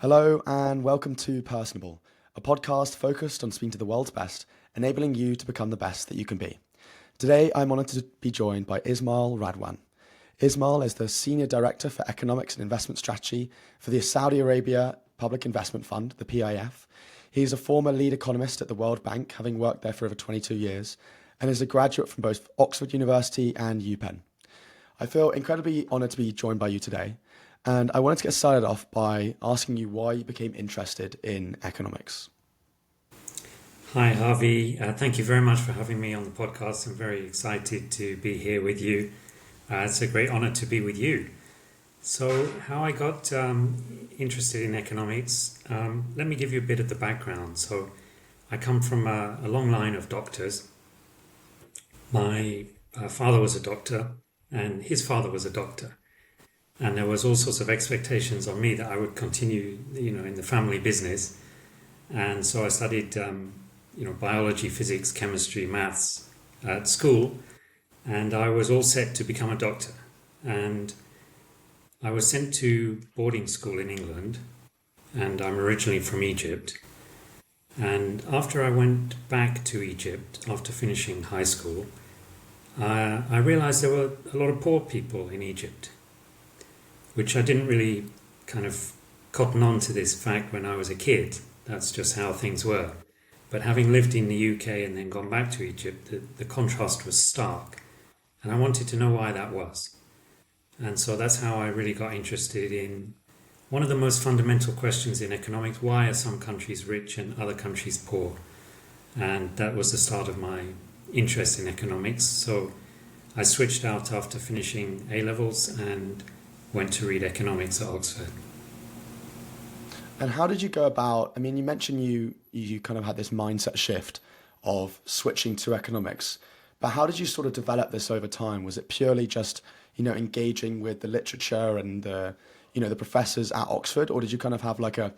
Hello and welcome to Personable, a podcast focused on speaking to the world's best, enabling you to become the best that you can be. Today, I'm honoured to be joined by Ismail Radwan. Ismail is the Senior Director for Economics and Investment Strategy for the Saudi Arabia Public Investment Fund, the PIF. He's a former lead economist at the World Bank, having worked there for over 22 years, and is a graduate from both Oxford University and UPenn. I feel incredibly honoured to be joined by you today. And I wanted to get started off by asking you why you became interested in economics. Hi, Harvey. Thank you very much for having me on the podcast. I'm very excited to be here with you. It's a great honor to be with you. So, how I got interested in economics, let me give you a bit of the background. So, I come from a long line of doctors. My father was a doctor, and his father was a doctor. And there was all sorts of expectations on me that I would continue, in the family business. And so I studied, biology, physics, chemistry, maths at school. And I was all set to become a doctor. And I was sent to boarding school in England. And I'm originally from Egypt. And after I went back to Egypt, after finishing high school, I realized there were a lot of poor people in Egypt, which I didn't really kind of cotton on to this fact when I was a kid. That's just how things were. But having lived in the UK and then gone back to Egypt, the contrast was stark. And I wanted to know why that was. And so that's how I really got interested in one of the most fundamental questions in economics: why are some countries rich and other countries poor? And that was the start of my interest in economics. So I switched out after finishing A-levels and went to read economics at Oxford. And how did you go about, you mentioned you kind of had this mindset shift of switching to economics, but how did you sort of develop this over time? Was it purely just, engaging with the literature and the professors at Oxford, or did you kind of have like a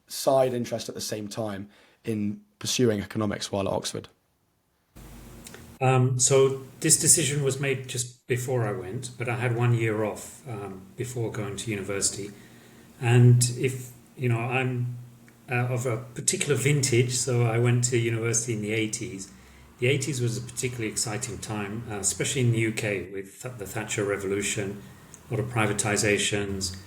side interest at the same time in pursuing economics while at Oxford? So this decision was made just before I went, but I had 1 year off before going to university. And I'm of a particular vintage, so I went to university in the 80s. The 80s was a particularly exciting time, especially in the UK with the Thatcher Revolution, a lot of privatizations.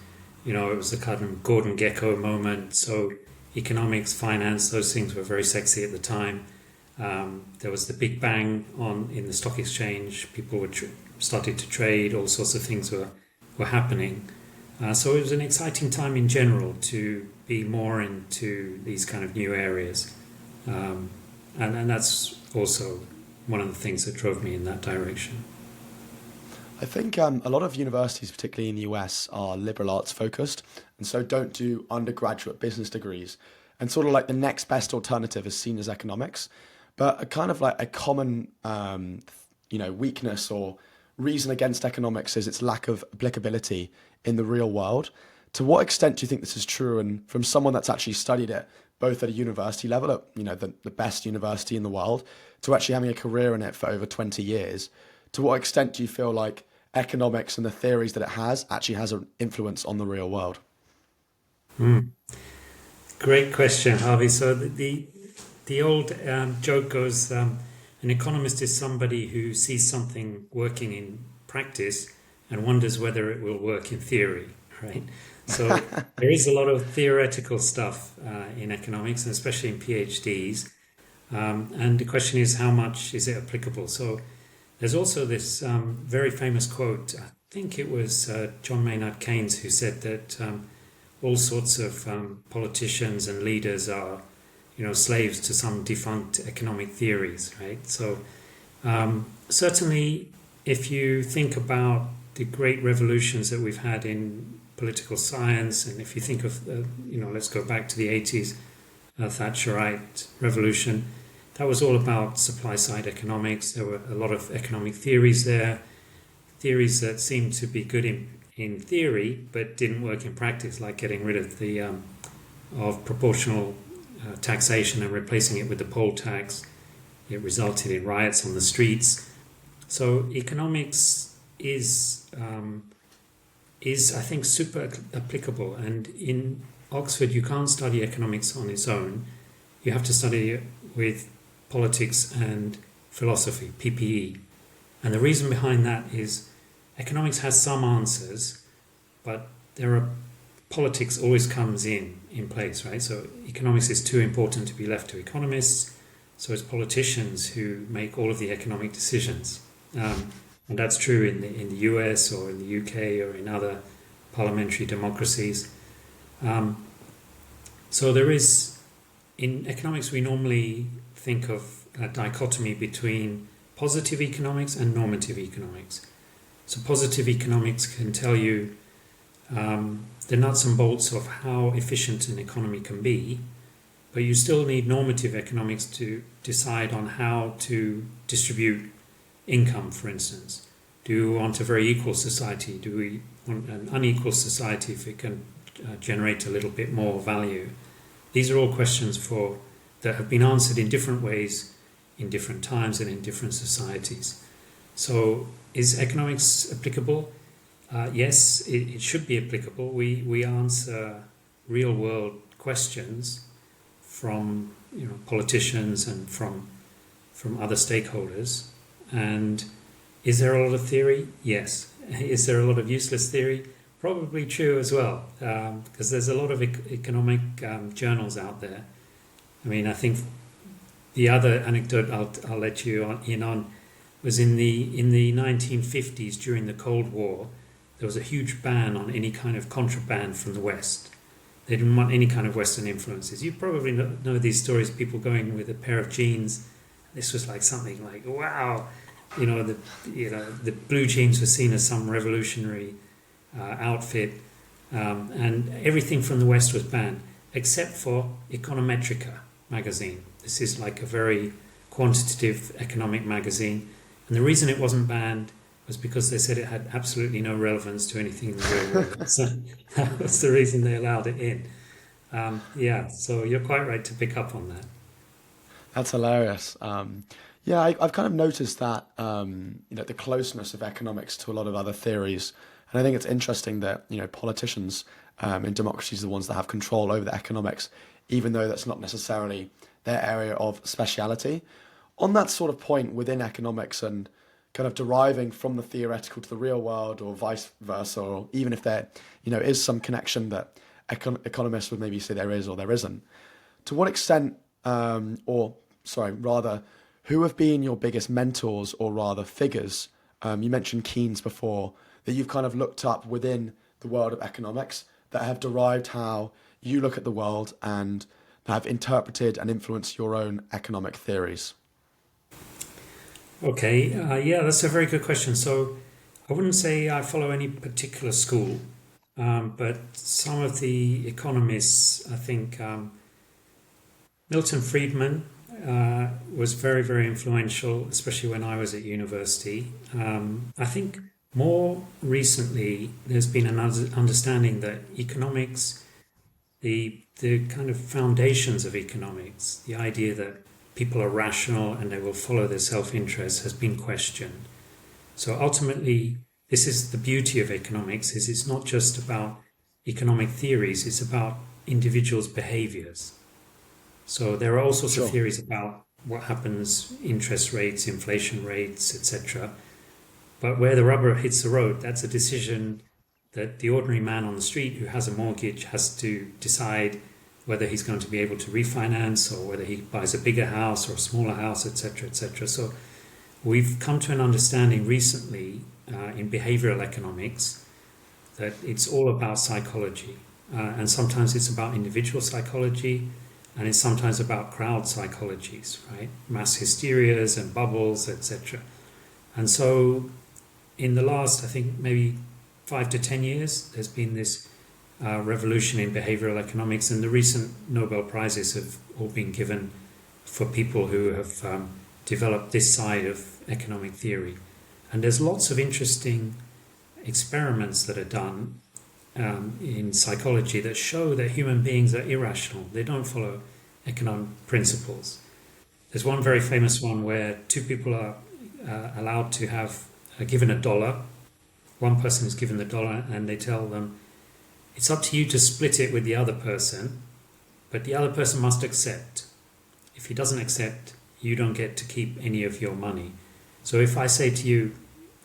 It was a kind of Gordon Gekko moment. So economics, finance, those things were very sexy at the time. There was the big bang in the stock exchange. People were started to trade. All sorts of things were happening. So it was an exciting time in general to be more into these kind of new areas. And that's also one of the things that drove me in that direction. I think a lot of universities, particularly in the US, are liberal arts focused and so don't do undergraduate business degrees. And sort of like the next best alternative is seen as economics. But a kind of like a common, weakness or reason against economics is its lack of applicability in the real world. To what extent do you think this is true? And from someone that's actually studied it, both at a university level, at the best university in the world, to actually having a career in it for over 20 years, to what extent do you feel like economics and the theories that it has actually has an influence on the real world? Great question, Harvey. So the old joke goes, an economist is somebody who sees something working in practice and wonders whether it will work in theory, right? So there is a lot of theoretical stuff in economics, and especially in PhDs. And the question is, how much is it applicable? So there's also this very famous quote, I think it was John Maynard Keynes, who said that all sorts of politicians and leaders are slaves to some defunct economic theories, right? So certainly, if you think about the great revolutions that we've had in political science, and if you think of, let's go back to the 80s, Thatcherite revolution, that was all about supply-side economics. There were a lot of economic theories there, theories that seemed to be good in theory, but didn't work in practice, like getting rid of the of proportional taxation and replacing it with the poll tax. It resulted in riots on the streets. So economics is I think super applicable, and in Oxford, you can't study economics on its own. You have to study it with politics and philosophy, PPE. And the reason behind that is economics has some answers, but there are politics always comes in place, right? So economics is too important to be left to economists. So it's politicians who make all of the economic decisions. And that's true in the US or in the UK or in other parliamentary democracies. So there is, in economics, we normally think of a dichotomy between positive economics and normative economics. So positive economics can tell you the nuts and bolts of how efficient an economy can be, but you still need normative economics to decide on how to distribute income, for instance. Do we want a very equal society? Do we want an unequal society if it can generate a little bit more value? These are all questions that have been answered in different ways, in different times and in different societies. So is economics applicable? Yes, it should be applicable. We answer real world questions from politicians and from other stakeholders. And is there a lot of theory? Yes. Is there a lot of useless theory? Probably true as well, because there's a lot of economic journals out there. I mean, I think the other anecdote I'll let you in on was in the 1950s during the Cold War. There was a huge ban on any kind of contraband from the West. They didn't want any kind of Western influences. You probably know these stories, people going with a pair of jeans. This was like something like, wow, the blue jeans were seen as some revolutionary outfit, and everything from the West was banned, except for Econometrica magazine. This is like a very quantitative economic magazine. And the reason it wasn't banned was because they said it had absolutely no relevance to anything in the real world. So that was the reason they allowed it in. So you're quite right to pick up on that. That's hilarious. I've kind of noticed that the closeness of economics to a lot of other theories, and I think it's interesting that politicians in democracies are the ones that have control over the economics, even though that's not necessarily their area of speciality. On that sort of point within economics and kind of deriving from the theoretical to the real world, or vice versa, or even if there is some connection that economists would maybe say there is or there isn't, to what extent, who have been your biggest mentors or rather figures? You mentioned Keynes before, that you've kind of looked up within the world of economics that have derived how you look at the world and have interpreted and influenced your own economic theories. Okay, that's a very good question. So I wouldn't say I follow any particular school, but some of the economists, I think Milton Friedman was very, very influential, especially when I was at university. I think more recently there's been an understanding that economics, the kind of foundations of economics, the idea that people are rational and they will follow their self-interest, has been questioned. So ultimately, this is the beauty of economics, is it's not just about economic theories, it's about individuals' behaviors. So there are all sorts of theories about what happens, interest rates, inflation rates, etc. But where the rubber hits the road, that's a decision that the ordinary man on the street who has a mortgage has to decide whether he's going to be able to refinance or whether he buys a bigger house or a smaller house, etc., etc. So we've come to an understanding recently in behavioral economics that it's all about psychology. And sometimes it's about individual psychology, and it's sometimes about crowd psychologies, right? Mass hysterias and bubbles, etc. And so in the last, I think, maybe 5 to 10 years, there's been this revolution in behavioral economics, and the recent Nobel Prizes have all been given for people who have developed this side of economic theory. And there's lots of interesting experiments that are done in psychology that show that human beings are irrational. They don't follow economic principles. There's one very famous one where two people are allowed to have given $1. One person is given the dollar and they tell them, It's up to you to split it with the other person, but the other person must accept. If he doesn't accept, you don't get to keep any of your money. So if I say to you,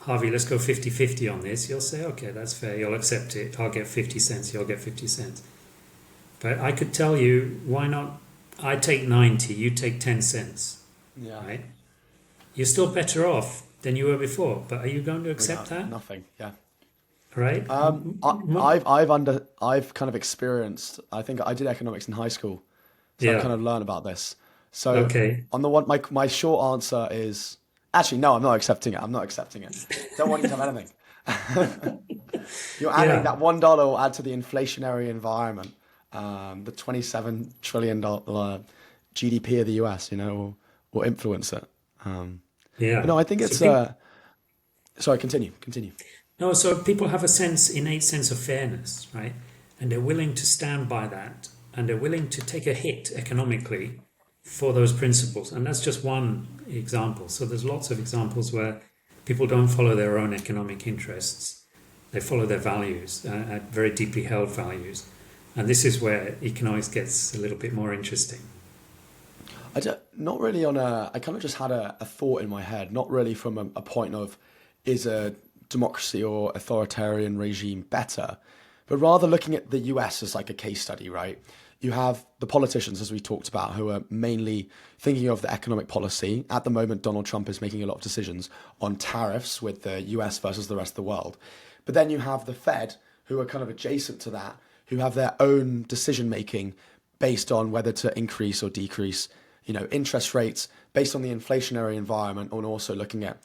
Harvey, let's go 50-50 on this, you'll say, okay, that's fair, you'll accept it. I'll get 50 cents, you'll get 50 cents. But I could tell you, why not? I take 90, you take 10 cents, Yeah. right? You're still better off than you were before, but are you going to accept that? Nothing. Yeah. Right? I've kind of experienced. I think I did economics in high school, so I've Yeah. kind of learned about this. So Okay. on the one, my short answer is actually no. I'm not accepting it. I'm not accepting it. Don't want you to have anything. You're adding Yeah. that $1 will add to the inflationary environment, the $27 trillion GDP of the US. Will influence it. But Yeah. no, I think So it's. people, Sorry, continue. no, so people have a innate sense of fairness, right? And they're willing to stand by that, and they're willing to take a hit economically for those principles. And that's just one example. So there's lots of examples where people don't follow their own economic interests. They follow their values, very deeply held values. And this is where economics gets a little bit more interesting. Not really on a. I kind of just had a thought in my head, not really from a point of is a democracy or authoritarian regime better, but rather looking at the US as like a case study, right? You have the politicians, as we talked about, who are mainly thinking of the economic policy. At the moment, Donald Trump is making a lot of decisions on tariffs with the US versus the rest of the world. But then you have the Fed, who are kind of adjacent to that, who have their own decision making based on whether to increase or decrease, interest rates based on the inflationary environment, and also looking at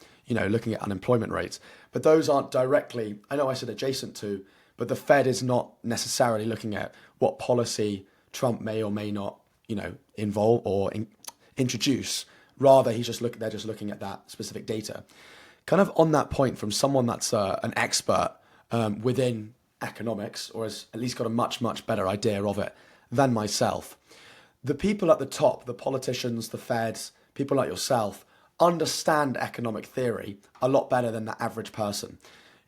unemployment rates. But those aren't directly, I know I said adjacent to, but the Fed is not necessarily looking at what policy Trump may or may not, involve or introduce. Rather, they're just looking at that specific data. Kind of on that point, from someone that's an expert within economics, or has at least got a much, much better idea of it than myself. The people at the top, the politicians, the Feds, people like yourself, understand economic theory a lot better than the average person.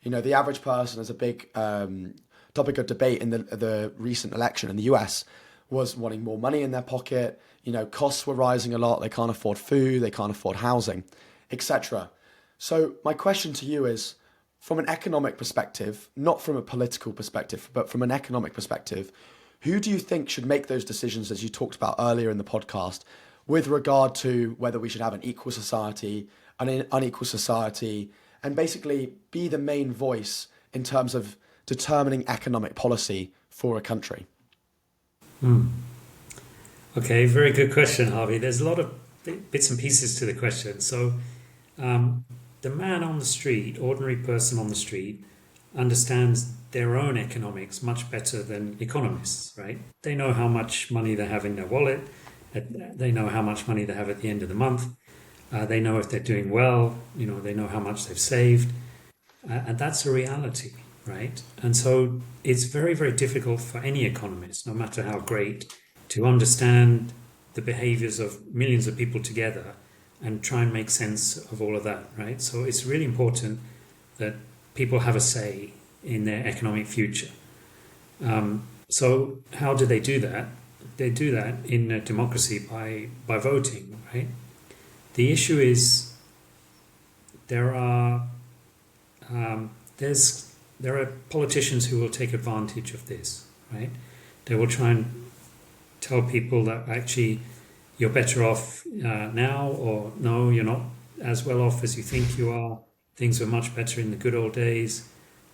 The average person is a big topic of debate in the recent election in the US, was wanting more money in their pocket. Costs were rising a lot. They can't afford food. They can't afford housing, etc. So my question to you is, from an economic perspective, not from a political perspective, but from an economic perspective, who do you think should make those decisions, as you talked about earlier in the podcast, with regard to whether we should have an equal society, an unequal society, and basically be the main voice in terms of determining economic policy for a country? Okay, very good question, Harvey. There's a lot of bits and pieces to the question. So, the man on the street, ordinary person on the street, understands their own economics much better than economists, right? They know how much money they have in their wallet. They know how much money they have at the end of the month. They know if they're doing well. They know how much they've saved. And that's a reality, right? And so it's very, very difficult for any economist, no matter how great, to understand the behaviors of millions of people together and try and make sense of all of that, right? So it's really important that people have a say in their economic future. So how do they do that? They do that in a democracy by voting, right? The issue is there are politicians who will take advantage of this, right? They will try and tell people that actually you're better off now, or no, you're not as well off as you think you are. Things were much better in the good old days.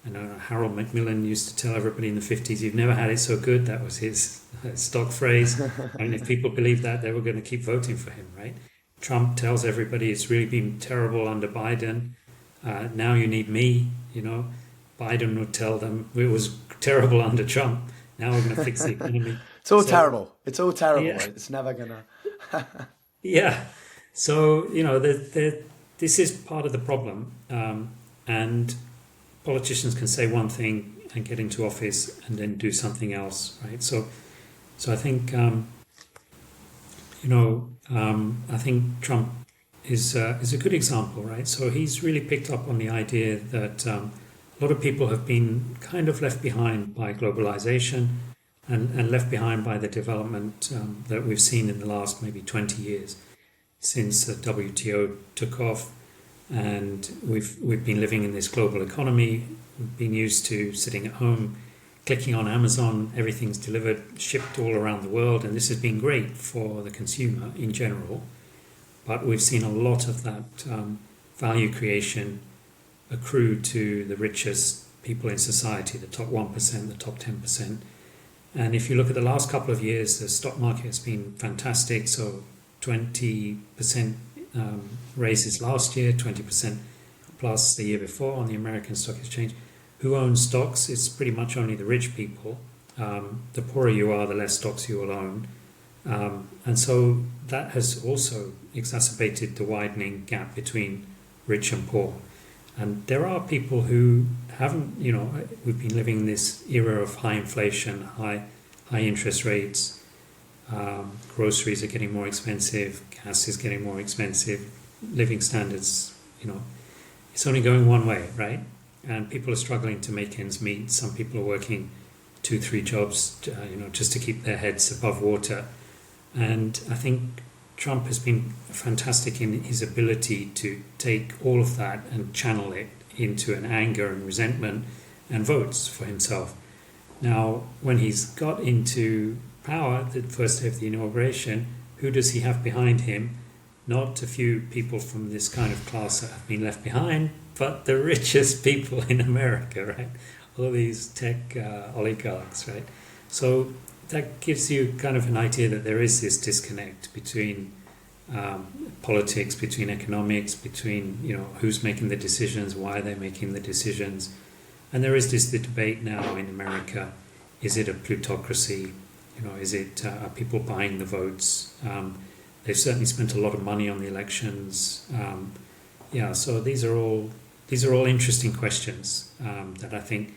I know Harold Macmillan used to tell everybody in the 50s, you've never had it so good. That was his stock phrase. And if people believed that, they were going to keep voting for him, right? Trump tells everybody it's really been terrible under Biden. Now you need me, Biden would tell them it was terrible under Trump. Now we're going to fix the economy. It's all So, terrible. It's all terrible. yeah, It's never gonna. yeah. So, this is part of the problem. And politicians can say one thing and get into office and then do something else, right? So I think, I think Trump is a good example, right? So he's really picked up on the idea that a lot of people have been kind of left behind by globalization and left behind by the development that we've seen in the last maybe 20 years since the WTO took off, and we've been living in this global economy. We've been used to sitting at home, clicking on Amazon, everything's delivered, shipped all around the world, and this has been great for the consumer in general. But we've seen a lot of that value creation accrue to the richest people in society, the top 1%, the top 10%. And if you look at the last couple of years, the stock market has been fantastic. So 20% raises last year, 20% plus the year before on the American Stock Exchange. Who owns stocks? It's pretty much only the rich people. The poorer you are, the less stocks you will own. And so that has also exacerbated the widening gap between rich and poor. And there are people who haven't, we've been living in this era of high inflation, high interest rates. Groceries are getting more expensive, gas is getting more expensive, living standards, it's only going one way, right? And people are struggling to make ends meet. Some people are working 2-3 jobs, just to keep their heads above water. And I think Trump has been fantastic in his ability to take all of that and channel it into an anger and resentment and votes for himself. Now, when he's got into power, the first day of the inauguration, who does he have behind him? Not a few people from this kind of class that have been left behind, but the richest people in America, right? All these tech oligarchs, right? So that gives you kind of an idea that there is this disconnect between politics, between economics, between who's making the decisions, why they're making the decisions, and there is the debate now in America: is it a plutocracy? Is it are people buying the votes? They've certainly spent a lot of money on the elections. So these are all interesting questions that I think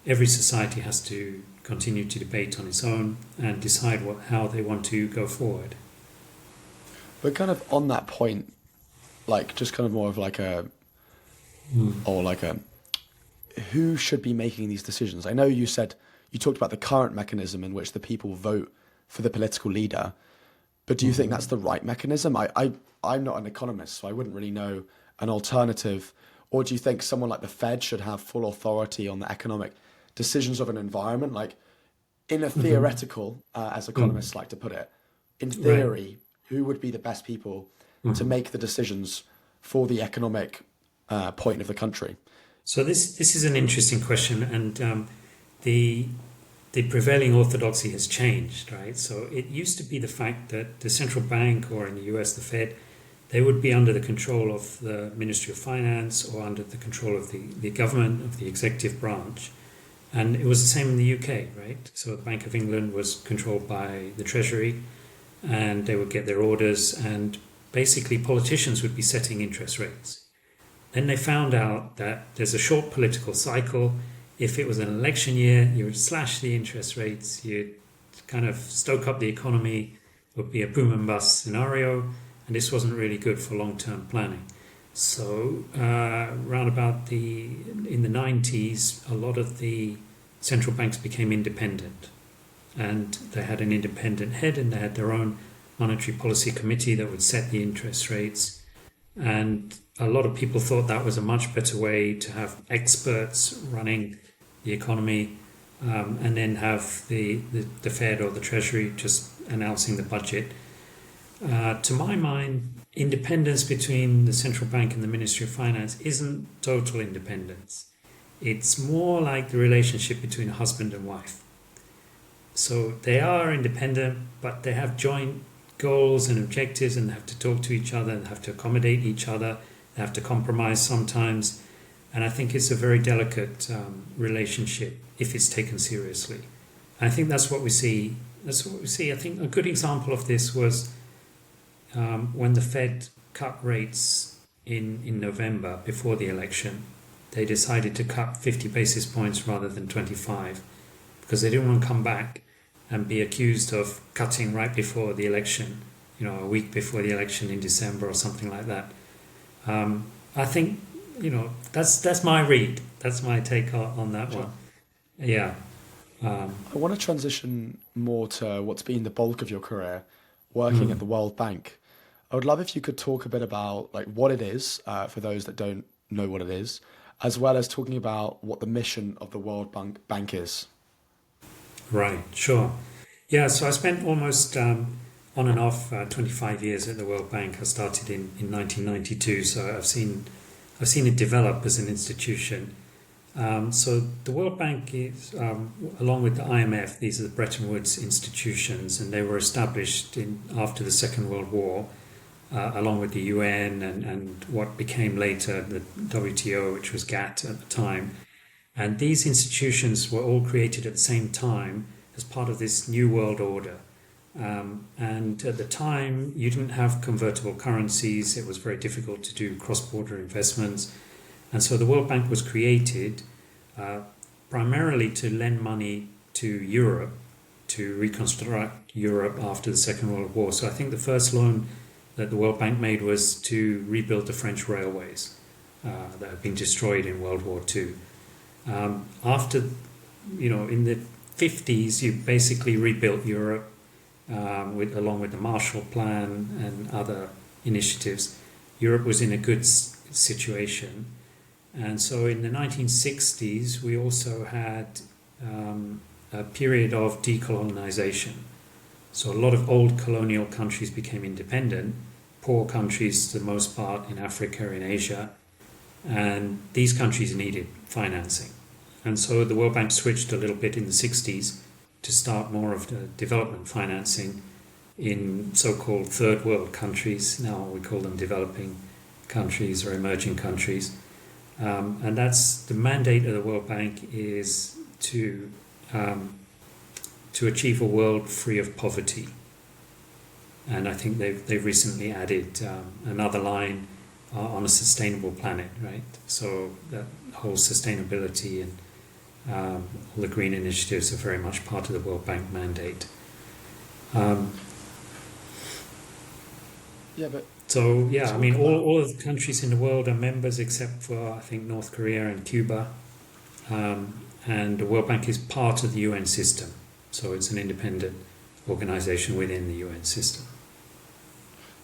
every society has to continue to debate on its own and decide how they want to go forward. But kind of on that point, like just kind of more of like who should be making these decisions? I know you talked about the current mechanism in which the people vote for the political leader, but do you think that's the right mechanism? I'm not an economist, so I wouldn't really know an alternative. Or do you think someone like the Fed should have full authority on the economic decisions of an environment? Like in a theoretical, as economists like to put it, in theory, who would be the best people to make the decisions for the economic point of the country? So this is an interesting question, and the prevailing orthodoxy has changed, right? So it used to be the fact that the central bank, or in the US, the Fed, they would be under the control of the Ministry of Finance or under the control of the government, of the executive branch. And it was the same in the UK, right? So the Bank of England was controlled by the Treasury, and they would get their orders, and basically politicians would be setting interest rates. Then they found out that there's a short political cycle. If it was an election year, you would slash the interest rates, you'd kind of stoke up the economy, it would be a boom and bust scenario, and this wasn't really good for long-term planning. So around about in the 90s, a lot of the central banks became independent, and they had an independent head, and they had their own monetary policy committee that would set the interest rates. And a lot of people thought that was a much better way to have experts running the economy, and then have the Fed or the Treasury just announcing the budget. To my mind, independence between the central bank and the Ministry of Finance isn't total independence. It's more like the relationship between a husband and wife. So they are independent, but they have joint goals and objectives, and they have to talk to each other, they have to accommodate each other, they have to compromise sometimes. And I think it's a very delicate relationship if it's taken seriously. And I think that's what we see. I think a good example of this was when the Fed cut rates in November before the election. They decided to cut 50 basis points rather than 25 because they didn't want to come back and be accused of cutting right before the election, a week before the election in December or something like that. I think that's my read. That's my take on that Sure. one. Yeah. I want to transition more to what's been the bulk of your career, working at Mm. the World Bank. I would love if you could talk a bit about like what it is for those that don't know what it is, as well as talking about what the mission of the World Bank is. Right. Sure. Yeah. So I spent almost on and off 25 years at the World Bank. I started in 1992, so I've seen it develop as an institution. So the World Bank is, along with the IMF, these are the Bretton Woods institutions, and they were established after the Second World War, along with the UN and what became later the WTO, which was GATT at the time. And these institutions were all created at the same time as part of this new world order. And at the time, you didn't have convertible currencies. It was very difficult to do cross-border investments. And so the World Bank was created uh, primarily to lend money to Europe to reconstruct Europe after the Second World War. So I think the first loan that the World Bank made was to rebuild the French railways that had been destroyed in World War II. After, in the 50s, you basically rebuilt Europe along with the Marshall Plan and other initiatives. Europe was in a good situation. And so in the 1960s, we also had a period of decolonization. So a lot of old colonial countries became independent, poor countries, for the most part, in Africa, in Asia, and these countries needed financing. And so the World Bank switched a little bit in the 60s to start more of the development financing in so-called third world countries. Now we call them developing countries or emerging countries. And that's the mandate of the World Bank is to achieve a world free of poverty. And I think they've recently added another line on a sustainable planet, right? So that whole sustainability and all the green initiatives are very much part of the World Bank mandate. Um, Yeah, but so yeah, I talk mean, about all of the countries in the world are members except for I think North Korea and Cuba. And the World Bank is part of the UN system, so it's an independent organization within the UN system.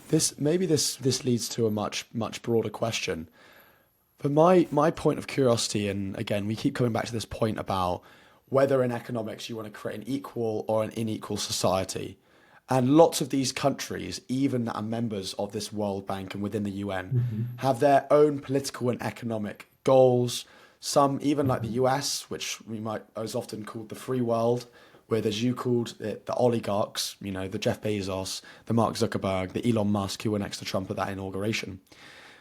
this leads to a much broader question. But my point of curiosity, and again, we keep coming back to this point about whether in economics you want to create an equal or an unequal society. And lots of these countries, even that are members of this World Bank and within the UN, Mhm. have their own political and economic goals. Some, even like the Mhm. US, which we might is often called the free world, where as you called it, the oligarchs, the Jeff Bezos, the Mark Zuckerberg, the Elon Musk, who were next to Trump at that inauguration.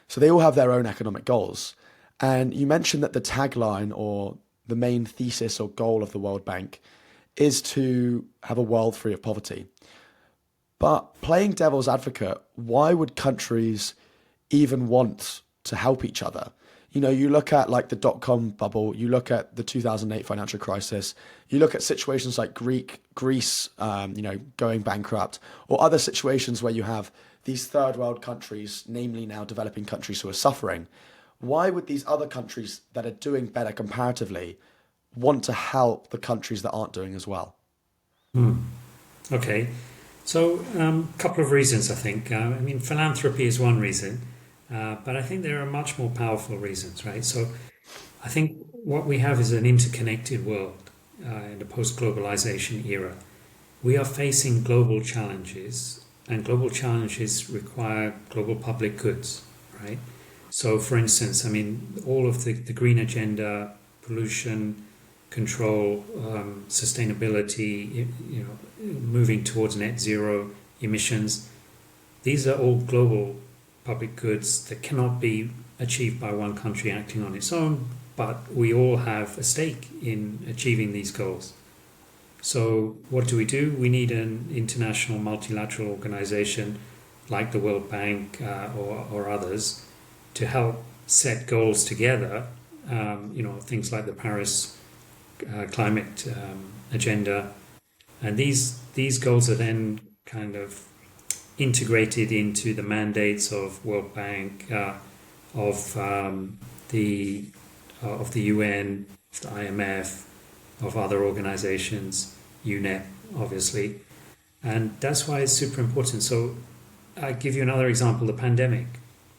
So they all have their own economic goals. And you mentioned that the tagline or the main thesis or goal of the World Bank is to have a world free of poverty. But playing devil's advocate, why would countries even want to help each other? You look at like the dot-com bubble, you look at the 2008 financial crisis, you look at situations like Greece, going bankrupt, or other situations where you have these third world countries, namely now developing countries who are suffering. Why would these other countries that are doing better comparatively want to help the countries that aren't doing as well? Hmm. Okay, so a couple of reasons I think. I mean, philanthropy is one reason, but I think there are much more powerful reasons, right? So I think what we have is an interconnected world in the post-globalization era. We are facing global challenges, and global challenges require global public goods, right? So, for instance, I mean, all of the green agenda, pollution control, sustainability, moving towards net zero emissions. These are all global public goods that cannot be achieved by one country acting on its own, but we all have a stake in achieving these goals. So, what do? We need an international multilateral organization like the World Bank or others to help set goals together. Things like the Paris climate agenda, and these goals are then kind of integrated into the mandates of World Bank, of the of the UN, of the IMF, of other organizations, UNEP, obviously. And that's why it's super important. So I give you another example, the pandemic.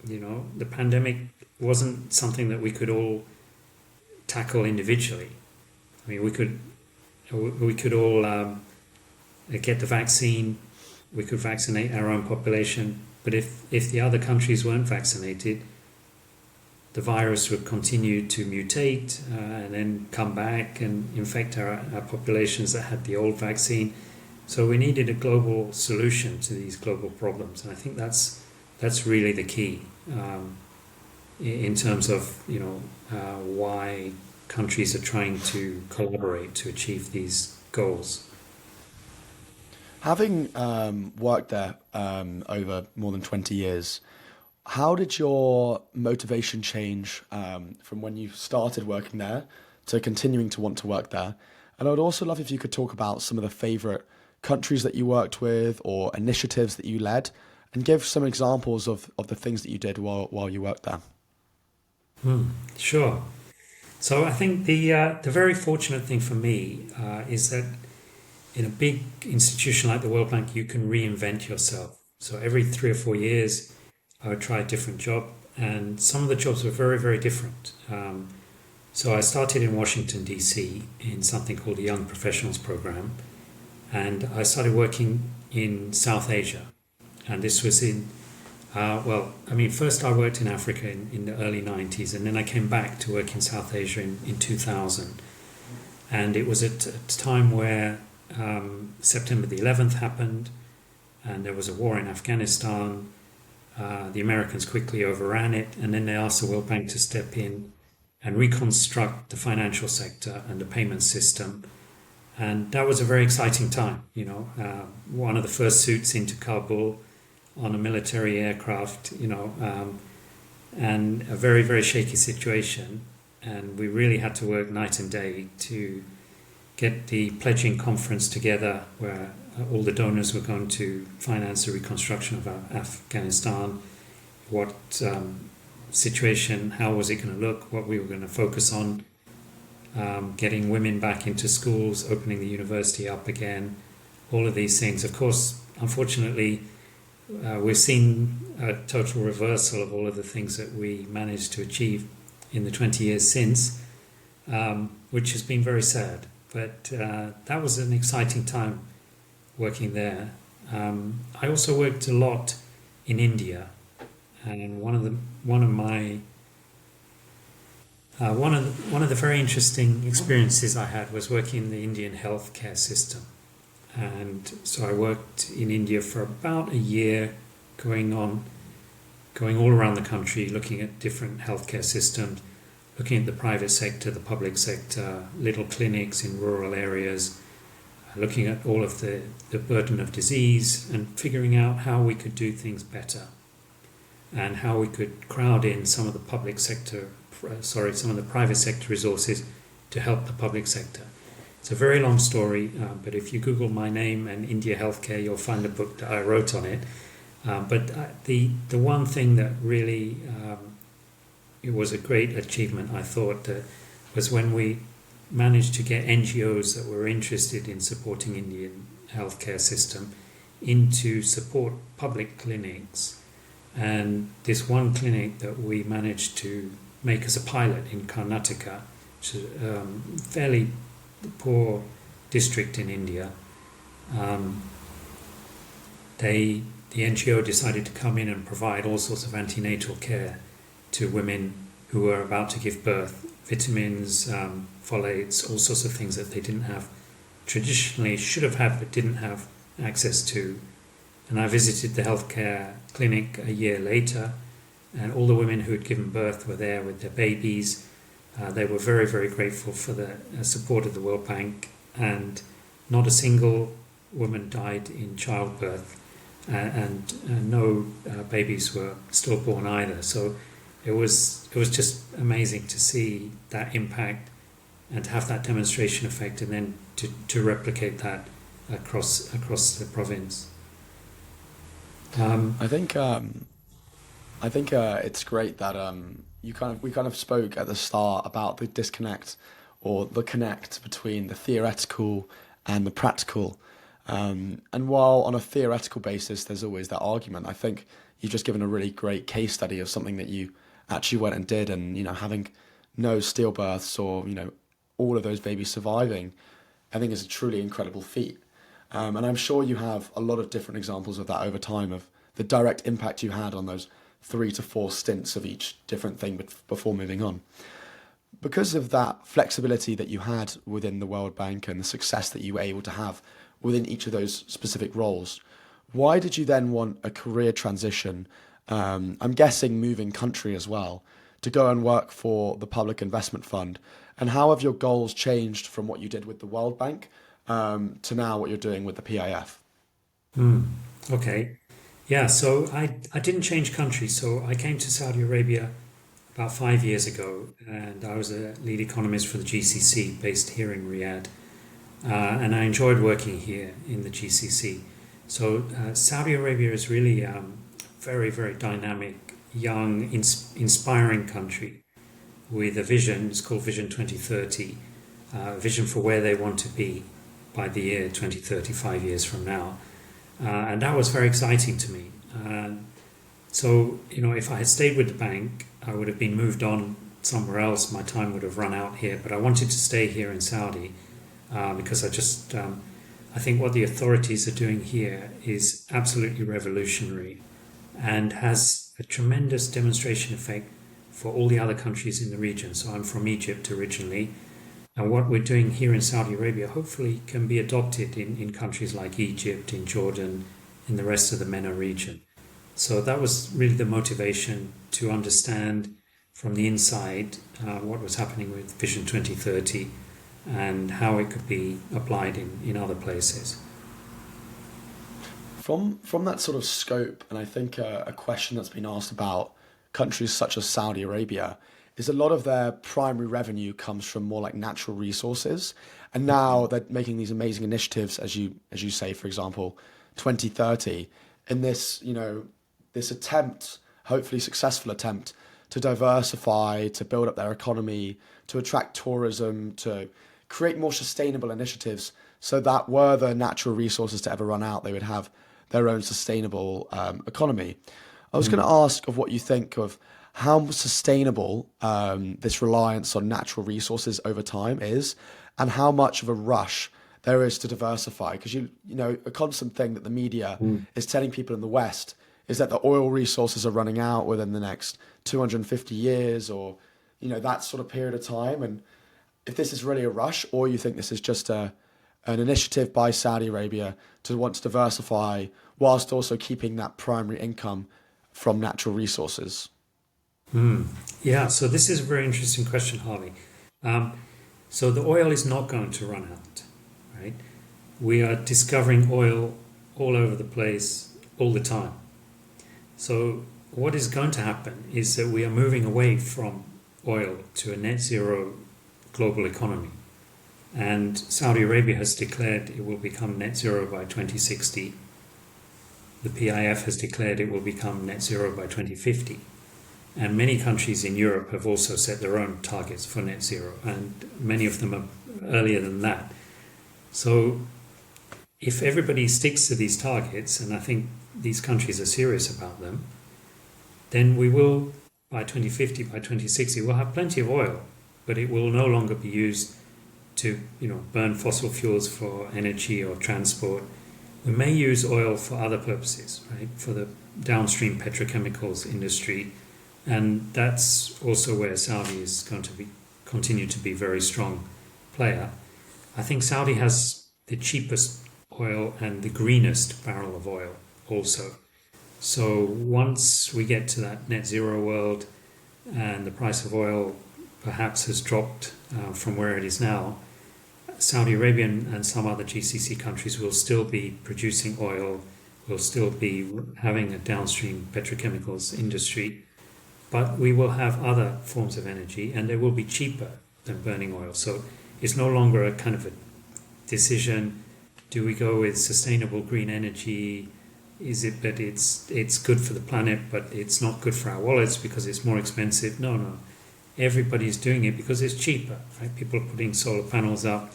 The pandemic wasn't something that we could all tackle individually. I mean, we could all get the vaccine, we could vaccinate our own population, but if the other countries weren't vaccinated, the virus would continue to mutate and then come back and infect our populations that had the old vaccine. So we needed a global solution to these global problems, and I think that's really the key in terms of why countries are trying to collaborate to achieve these goals. Having worked there over more than 20 years, how did your motivation change from when you started working there to continuing to want to work there? And I would also love if you could talk about some of the favorite countries that you worked with or initiatives that you led, and give some examples of the things that you did while you worked there. Sure. So I think the very fortunate thing for me is that in a big institution like the World Bank, you can reinvent yourself. So every 3 or 4 years, I would try a different job, and some of the jobs were very, very different. So I started in Washington, D.C. in something called the Young Professionals Program, and I started working in South Asia. And this was first I worked in Africa in the early 90s, and then I came back to work in South Asia in 2000. And it was at a time where September the 11th happened, and there was a war in Afghanistan. The Americans quickly overran it, and then they asked the World Bank to step in and reconstruct the financial sector and the payment system. And that was a very exciting time. One of the first suits into Kabul on a military aircraft, and a very, very shaky situation. And we really had to work night and day to get the pledging conference together where all the donors were going to finance the reconstruction of Afghanistan, what situation, how was it going to look, what we were going to focus on, getting women back into schools, opening the university up again, all of these things. Of course, unfortunately, we've seen a total reversal of all of the things that we managed to achieve in the 20 years since, which has been very sad. But that was an exciting time working there. I also worked a lot in India, and one of the very interesting experiences I had was working in the Indian healthcare system. And so I worked in India for about a year, going all around the country, looking at different healthcare systems, looking at the private sector, the public sector, little clinics in rural areas, looking at all of the burden of disease and figuring out how we could do things better and how we could crowd in some of the private sector resources to help the public sector. It's a very long story, but if you Google my name and India Healthcare, you'll find a book that I wrote on it. But the one thing that really it was a great achievement, I thought, was when we managed to get NGOs that were interested in supporting Indian healthcare system in to support public clinics. And this one clinic that we managed to make as a pilot in Karnataka, which is a fairly poor district in India, the NGO decided to come in and provide all sorts of antenatal care to women who were about to give birth, vitamins, folates, all sorts of things that they didn't have, traditionally should have had but didn't have access to. And I visited the healthcare clinic a year later, and all the women who had given birth were there with their babies. They were very, very grateful for the support of the World Bank, and not a single woman died in childbirth, and no babies were stillborn either. So it was just amazing to see that impact and to have that demonstration effect, and then to replicate that across the province. I think it's great that we kind of spoke at the start about the disconnect or the connect between the theoretical and the practical. And while on a theoretical basis, there's always that argument, I think you've just given a really great case study of something that you actually went and did, and having no stillbirths or all of those babies surviving, I think is a truly incredible feat. And I'm sure you have a lot of different examples of that over time of the direct impact you had on those 3 to 4 stints of each different thing before moving on. Because of that flexibility that you had within the World Bank and the success that you were able to have within each of those specific roles, why did you then want a career transition? I'm guessing moving country as well, to go and work for the Public Investment Fund. And how have your goals changed from what you did with the World Bank to now what you're doing with the PIF? Okay. Yeah, so I didn't change country. So I came to Saudi Arabia about 5 years ago, and I was a lead economist for the GCC based here in Riyadh. And I enjoyed working here in the GCC. So Saudi Arabia is really very, very dynamic, young, inspiring country with a vision. It's called Vision 2030, vision for where they want to be by the year 2030, 5 years from now. And that was very exciting to me. So, if I had stayed with the bank, I would have been moved on somewhere else. My time would have run out here, but I wanted to stay here in Saudi because I think what the authorities are doing here is absolutely revolutionary and has a tremendous demonstration effect for all the other countries in the region. So I'm from Egypt originally, and what we're doing here in Saudi Arabia hopefully can be adopted in countries like Egypt, in Jordan, in the rest of the MENA region. So that was really the motivation to understand from the inside what was happening with Vision 2030 and how it could be applied in other places. From that sort of scope, and I think a question that's been asked about countries such as Saudi Arabia is a lot of their primary revenue comes from more like natural resources, and now they're making these amazing initiatives, as you say, for example, 2030, in this this attempt, hopefully successful attempt, to diversify, to build up their economy, to attract tourism, to create more sustainable initiatives, so that were the natural resources to ever run out, they would have their own sustainable economy. I was going to ask of what you think of how sustainable this reliance on natural resources over time is, and how much of a rush there is to diversify. Because a constant thing that the media is telling people in the West is that the oil resources are running out within the next 250 years, or that sort of period of time. And if this is really a rush, or you think this is just an initiative by Saudi Arabia to want to diversify whilst also keeping that primary income from natural resources? Yeah, so this is a very interesting question, Harvey. So the oil is not going to run out, right? We are discovering oil all over the place all the time. So what is going to happen is that we are moving away from oil to a net zero global economy. And Saudi Arabia has declared it will become net zero by 2060. The PIF has declared it will become net zero by 2050. And many countries in Europe have also set their own targets for net zero, and many of them are earlier than that. So if everybody sticks to these targets, and I think these countries are serious about them, then we will, by 2050, by 2060, we'll have plenty of oil, but it will no longer be used to burn fossil fuels for energy or transport. We may use oil for other purposes, right? For the downstream petrochemicals industry. And that's also where Saudi is going to continue to be a very strong player. I think Saudi has the cheapest oil and the greenest barrel of oil also. So once we get to that net zero world and the price of oil perhaps has dropped from where it is now, Saudi Arabia and some other GCC countries will still be producing oil, will still be having a downstream petrochemicals industry, but we will have other forms of energy and they will be cheaper than burning oil. So it's no longer a kind of a decision, do we go with sustainable green energy is it that it's good for the planet, but it's not good for our wallets because it's more expensive? No, no. Everybody's doing it because it's cheaper, right? People are putting solar panels up.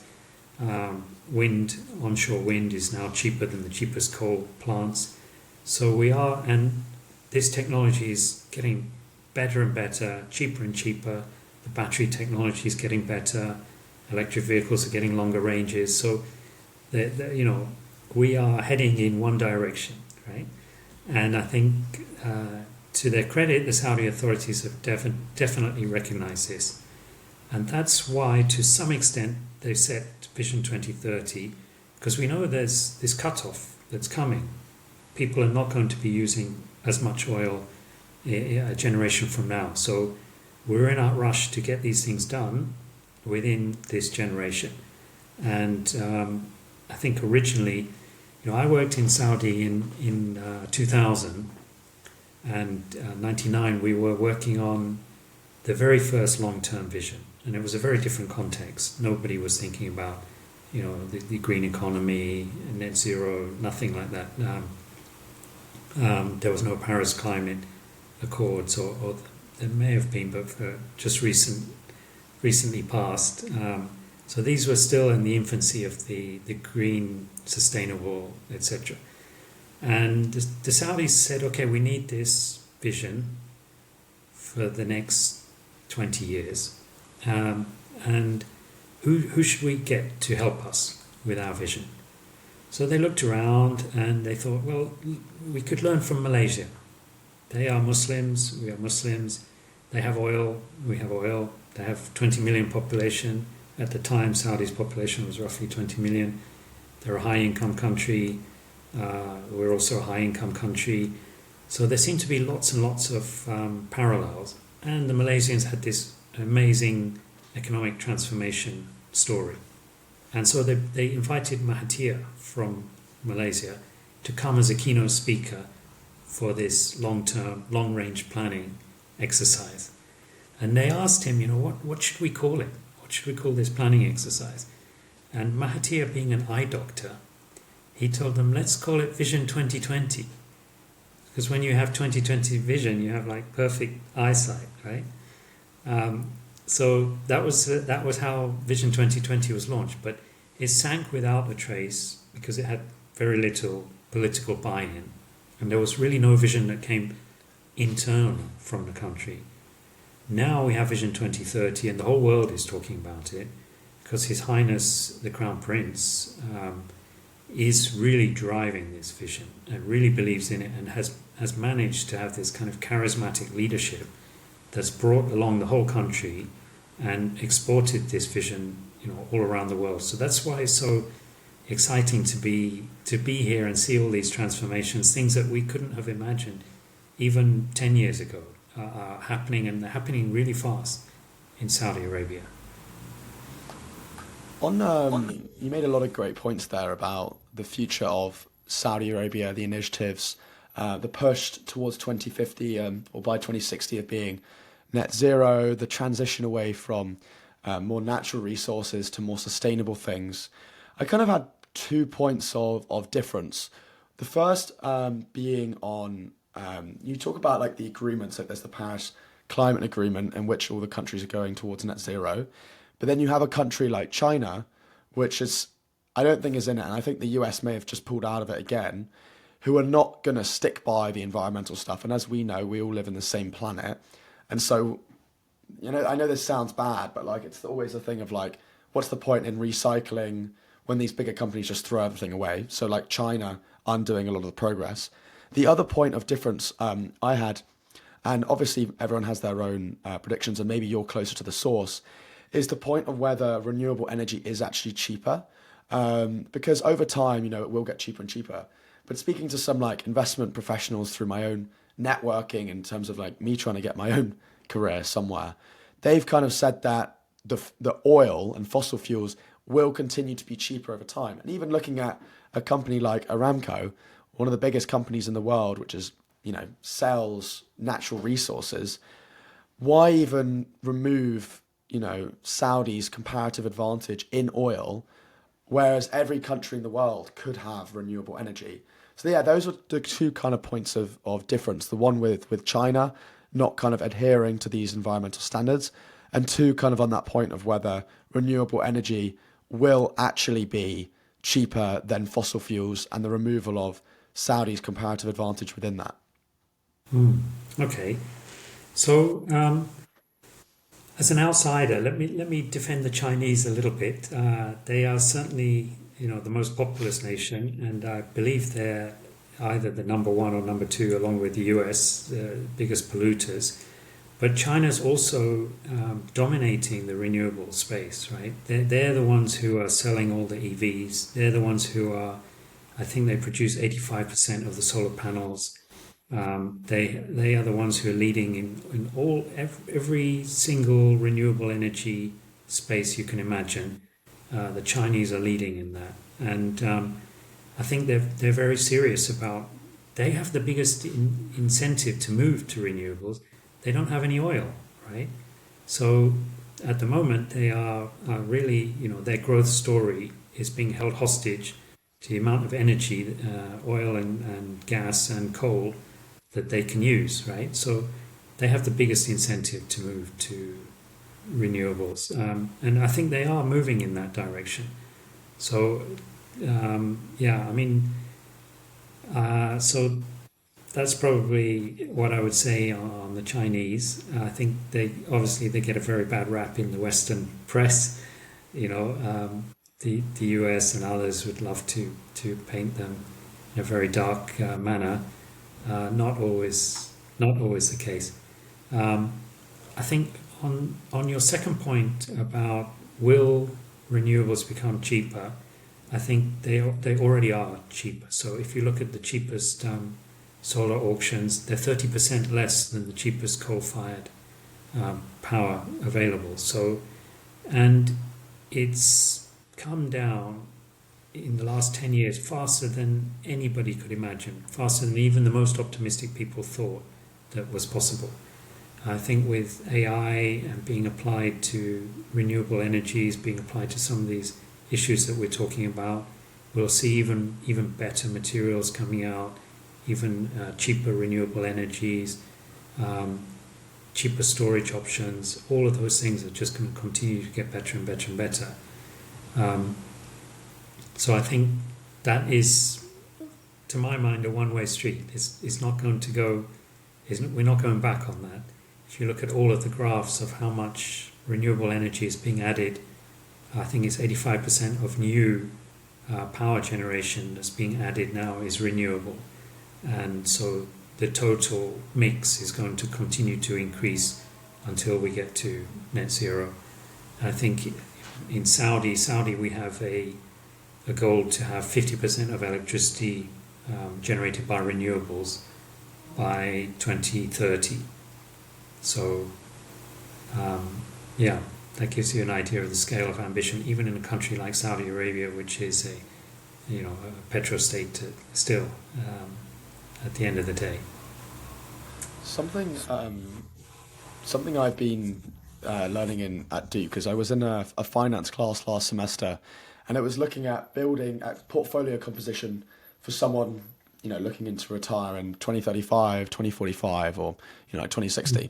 Onshore wind is now cheaper than the cheapest coal plants. So we are, and this technology is getting better and better, cheaper and cheaper. The battery technology is getting better. Electric vehicles are getting longer ranges. So, we are heading in one direction, right? And I think, to their credit, the Saudi authorities have definitely recognized this. And that's why, to some extent, they've set Vision 2030, because we know there's this cutoff that's coming. People are not going to be using as much oil a generation from now. So we're in a rush to get these things done within this generation. And I think originally, I worked in Saudi in 2000, and 99 we were working on the very first long-term vision, and it was a very different context. Nobody was thinking about the green economy, net zero, nothing like that. There was no Paris Climate Accords, or there may have been, but just recently passed. So these were still in the infancy of the green, sustainable, etc. And the Saudis said, okay, we need this vision for the next 20 years. And who should we get to help us with our vision? So they looked around and they thought, well, we could learn from Malaysia. They are Muslims, we are Muslims. They have oil, we have oil. They have 20 million population. At the time, Saudi's population was roughly 20 million. They're a high-income country. We're also a high-income country. So there seem to be lots and lots of parallels. And the Malaysians had this amazing economic transformation story. And so they invited Mahathir from Malaysia to come as a keynote speaker for this long-range planning exercise. And they asked him, what should we call it? What should we call this planning exercise? And Mahathir, being an eye doctor, he told them, let's call it Vision 2020. Because when you have 2020 vision, you have like perfect eyesight, right? So that was how Vision 2020 was launched. But it sank without a trace because it had very little political buy-in. And there was really no vision that came internal from the country. Now we have Vision 2030 and the whole world is talking about it because His Highness the Crown Prince is really driving this vision and really believes in it and has managed to have this kind of charismatic leadership that's brought along the whole country and exported this vision all around the world. So that's why it's so exciting to be here and see all these transformations, things that we couldn't have imagined even 10 years ago are happening, and they're happening really fast in Saudi Arabia. You made a lot of great points there about the future of Saudi Arabia, the initiatives, the push towards 2050 or by 2060 of being net zero, the transition away from more natural resources to more sustainable things. I kind of had 2 points of difference. The first being on, you talk about like the agreements, like there's the Paris Climate Agreement in which all the countries are going towards net zero. But then you have a country like China, which I don't think is in it, and I think the US may have just pulled out of it again, who are not going to stick by the environmental stuff. And as we know, we all live in the same planet. And so, I know this sounds bad, but like it's always a thing of like, what's the point in recycling when these bigger companies just throw everything away? So like China undoing a lot of the progress. The other point of difference I had, and obviously everyone has their own predictions, and maybe you're closer to the source, is the point of whether renewable energy is actually cheaper. Because over time, it will get cheaper and cheaper. But speaking to some like investment professionals through my own networking in terms of like me trying to get my own career somewhere, they've kind of said that the oil and fossil fuels will continue to be cheaper over time. And even looking at a company like Aramco, one of the biggest companies in the world, which is, sells natural resources, why even remove, Saudi's comparative advantage in oil, whereas every country in the world could have renewable energy? So yeah, those are the two kind of points of difference. The one with China not kind of adhering to these environmental standards, and two kind of on that point of whether renewable energy will actually be cheaper than fossil fuels and the removal of Saudi's comparative advantage within that. Okay. So, as an outsider, let me defend the Chinese a little bit. They are certainly, the most populous nation, and I believe they're either the number one or number two, along with the US, the biggest polluters. But China's also dominating the renewable space, right? They're the ones who are selling all the EVs. They're the ones who are, I think they produce 85% of the solar panels. They are the ones who are leading in every single renewable energy space you can imagine. The Chinese are leading in that, and I think they're very serious about. They have the biggest incentive to move to renewables. They don't have any oil, right? So at the moment they are really, their growth story is being held hostage to the amount of energy, oil and gas and coal that they can use, right? So they have the biggest incentive to move to renewables, and I think they are moving in that direction. So yeah, I mean, so that's probably what I would say on the Chinese. I think they get a very bad rap in the Western press. The US and others would love to paint them in a very dark manner. Not always the case. I think on your second point about will renewables become cheaper, I think they already are cheaper. So if you look at the cheapest solar auctions, they're 30% less than the cheapest coal-fired power available. So, and it's come down in the last 10 years faster than anybody could imagine, faster than even the most optimistic people thought that was possible. I think with AI and being applied to renewable energies, being applied to some of these issues that we're talking about, we'll see even better materials coming out, even cheaper renewable energies, cheaper storage options. All of those things are just going to continue to get better and better and better. So I think that is, to my mind, a one-way street. It's not going to go. We're not going back on that. If you look at all of the graphs of how much renewable energy is being added, I think it's 85% of new power generation that's being added now is renewable. And so the total mix is going to continue to increase until we get to net zero. I think in Saudi we have a goal to have 50% of electricity generated by renewables by 2030. So yeah, that gives you an idea of the scale of ambition, even in a country like Saudi Arabia, which is a petrostate still at the end of the day. Something I've been learning at Duke, because I was in a finance class last semester, and it was looking at building a portfolio composition for someone looking into retire in 2035, 2045, or 2060,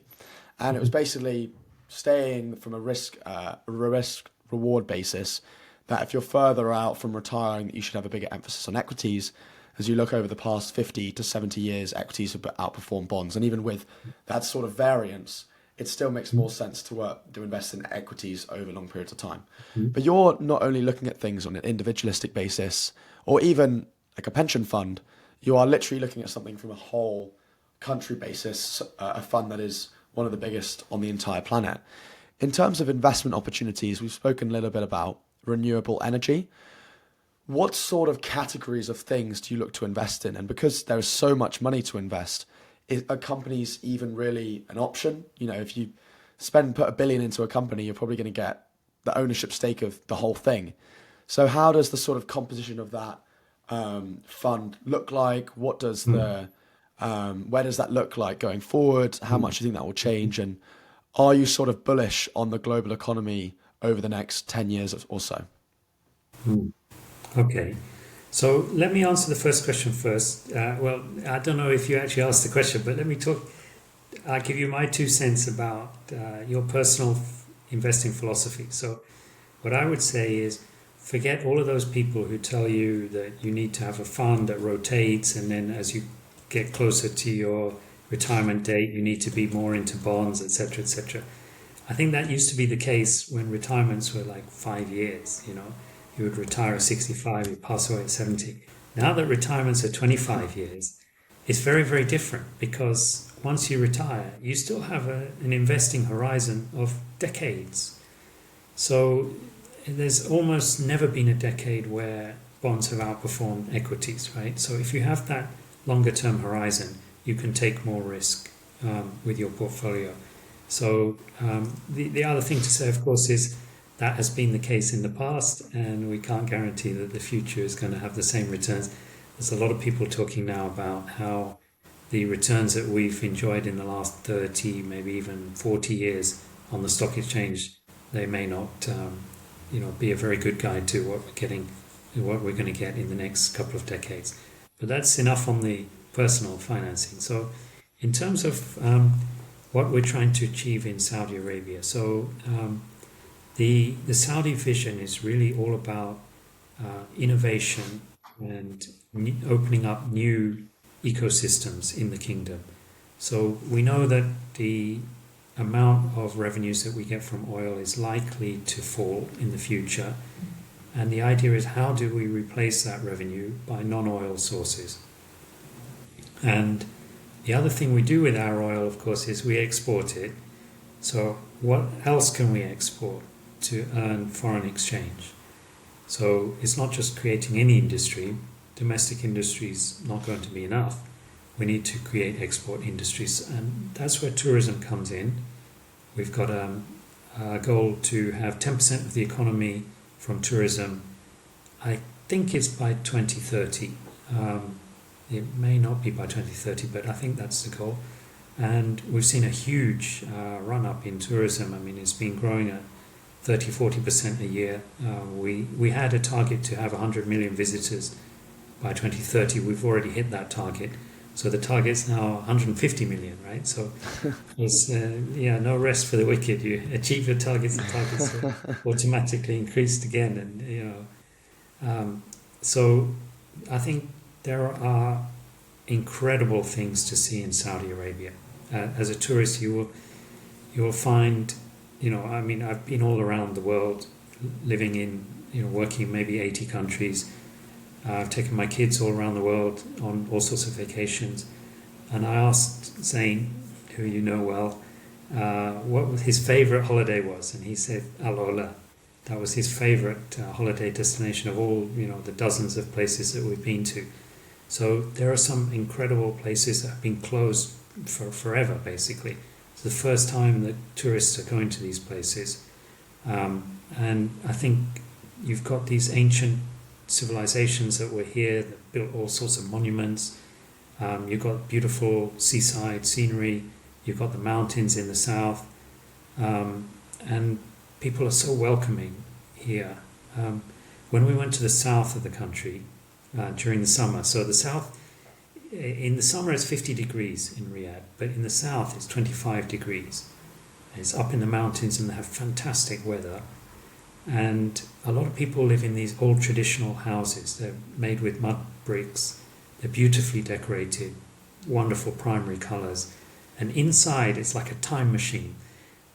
and it was basically staying from a risk reward basis, that if you're further out from retiring, you should have a bigger emphasis on equities. As you look over the past 50 to 70 years, equities have outperformed bonds. And even with that sort of variance, it still makes more sense to invest in equities over long periods of time. But you're not only looking at things on an individualistic basis or even like a pension fund, you are literally looking at something from a whole country basis, a fund that is one of the biggest on the entire planet. In terms of investment opportunities, we've spoken a little bit about renewable energy. What sort of categories of things do you look to invest in? And because there is so much money to invest, are companies even really an option? If you put $1 billion into a company, you're probably going to get the ownership stake of the whole thing. So how does the sort of composition of that fund look like? What does where does that look like going forward? How much do you think that will change? And are you sort of bullish on the global economy over the next 10 years or so? Okay. So let me answer the first question first. Well, I don't know if you actually asked the question, but let me talk. I'll give you my 2 cents about your personal investing philosophy. So what I would say is forget all of those people who tell you that you need to have a fund that rotates, and then as you get closer to your retirement date, you need to be more into bonds, etc., etc. I think that used to be the case when retirements were like 5 years. You would retire at 65, you pass away at 70. Now that retirements are 25 years, it's very, very different, because once you retire, you still have an investing horizon of decades. So there's almost never been a decade where bonds have outperformed equities, right? So if you have that longer term horizon, you can take more risk with your portfolio. So the other thing to say, of course, is that has been the case in the past, and we can't guarantee that the future is going to have the same returns. There's a lot of people talking now about how the returns that we've enjoyed in the last 30, maybe even 40 years on the stock exchange, they may not be a very good guide to what we're going to get in the next couple of decades. But that's enough on the personal financing. So in terms of what we're trying to achieve in Saudi Arabia, so the Saudi vision is really all about innovation and opening up new ecosystems in the kingdom. So we know that the amount of revenues that we get from oil is likely to fall in the future. And the idea is, how do we replace that revenue by non-oil sources? And the other thing we do with our oil, of course, is we export it. So what else can we export to earn foreign exchange? So it's not just creating any industry. Domestic industry is not going to be enough. We need to create export industries, and that's where tourism comes in. We've got a goal to have 10% of the economy from tourism. I think it's by 2030. It may not be by 2030, but I think that's the goal. And we've seen a huge run-up in tourism. I mean, it's been growing at 30-40% a year. We had a target to have 100 million visitors by 2030. We've already hit that target. So the target's now 150 million, right? So it's no rest for the wicked. You achieve your targets, the targets are automatically increased again, and so I think there are incredible things to see in Saudi Arabia. As a tourist, you will find, I mean, I've been all around the world, living in, working in maybe 80 countries. I've taken my kids all around the world on all sorts of vacations, and I asked Zane, who you know well, what his favorite holiday was, and he said Al Ola. That was his favorite holiday destination of all, the dozens of places that we've been to. So there are some incredible places that have been closed for forever, basically. It's the first time that tourists are going to these places, and I think you've got these ancient civilizations that were here that built all sorts of monuments. You've got beautiful seaside scenery. You've got the mountains in the south, and people are so welcoming here. When we went to the south of the country during the summer, so the south, in the summer it's 50 degrees in Riyadh, but in the south it's 25 degrees. It's up in the mountains and they have fantastic weather. And a lot of people live in these old traditional houses. They're made with mud bricks. They're beautifully decorated, wonderful primary colours. And inside it's like a time machine.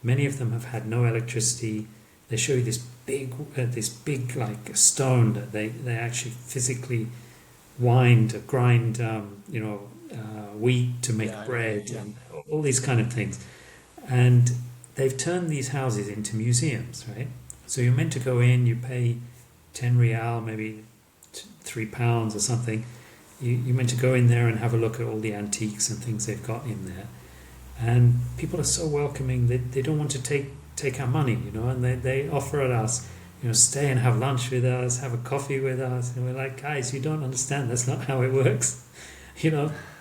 Many of them have had no electricity. They show you this big like stone that they actually physically grind wheat to make bread and all these kind of things. And they've turned these houses into museums, right? So you're meant to go in, you pay 10 rial, maybe £3 or something. You're meant to go in there and have a look at all the antiques and things they've got in there. And people are so welcoming that they don't want to take our money, and they offer us, stay and have lunch with us, have a coffee with us. And we're like, guys, you don't understand. That's not how it works.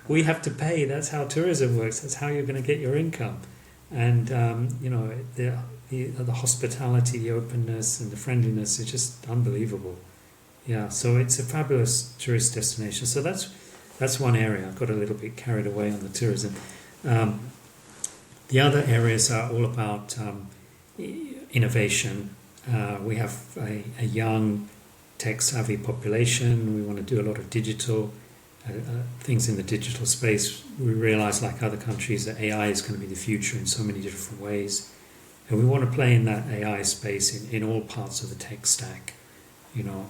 We have to pay. That's how tourism works. That's how you're going to get your income. And, the hospitality, the openness and the friendliness is just unbelievable. Yeah, so it's a fabulous tourist destination. So that's one area. I got a little bit carried away on the tourism. Um, the other areas are all about innovation. We have a young tech-savvy population. We want to do a lot of digital things in the digital space. We realize, like other countries, that AI is going to be the future in so many different ways. And we want to play in that AI space in all parts of the tech stack, you know.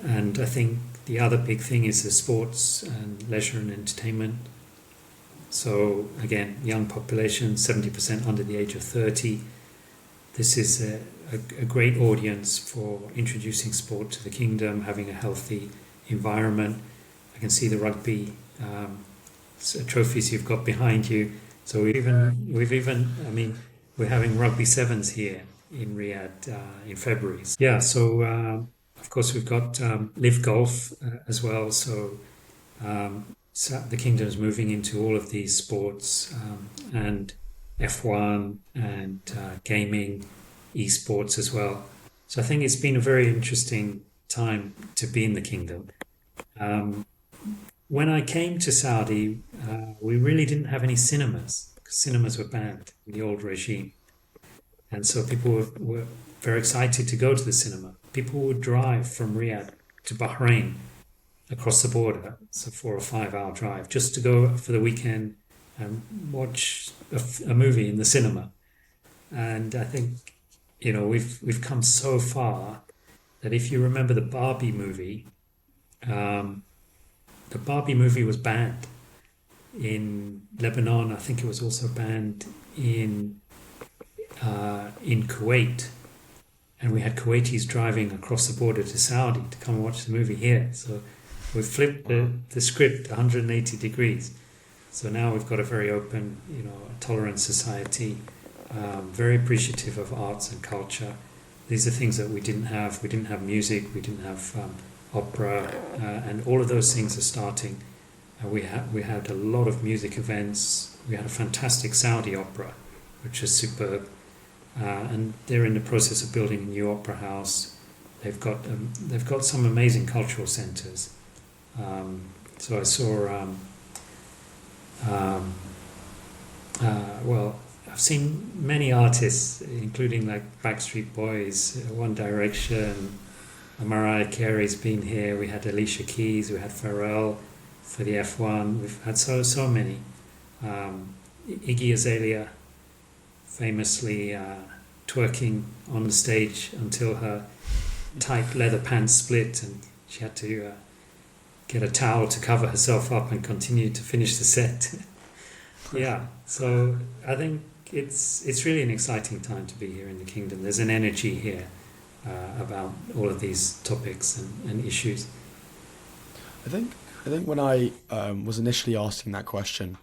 And I think the other big thing is the sports and leisure and entertainment. So again, young population, 70% under the age of 30. This is a great audience for introducing sport to the kingdom, having a healthy environment. I can see the rugby trophies you've got behind you. So I mean, we're having rugby sevens here in Riyadh in February. Yeah, so of course we've got Live Golf as well. So the kingdom is moving into all of these sports and F1 and gaming, esports as well. So I think it's been a very interesting time to be in the kingdom. When I came to Saudi, we really didn't have any cinemas, because cinemas were banned in the old regime. And so people were very excited to go to the cinema. People would drive from Riyadh to Bahrain across the border. It's a 4 or 5 hour drive just to go for the weekend and watch a movie in the cinema. And I think, you know, we've come so far that if you remember the Barbie movie, the Barbie movie was banned in Lebanon. I think it was also banned in Kuwait, and we had Kuwaitis driving across the border to Saudi to come and watch the movie here. So we flipped the script 180 degrees. So now we've got a very open, you know, tolerant society, very appreciative of arts and culture. These are things that we didn't have. We didn't have music. We didn't have opera, and all of those things are starting. We had a lot of music events. We had a fantastic Saudi opera, which is superb. And they're in the process of building a new opera house. They've got some amazing cultural centres. So I saw. Well, I've seen many artists, including like Backstreet Boys, One Direction. Mariah Carey's been here. We had Alicia Keys. We had Pharrell for the F1. We've had so many. Iggy Azalea, famously twerking on the stage until her tight leather pants split, and she had to get a towel to cover herself up and continue to finish the set. Yeah, so I think it's really an exciting time to be here in the kingdom. There's an energy here about all of these topics and issues. I think when I was initially asking that question,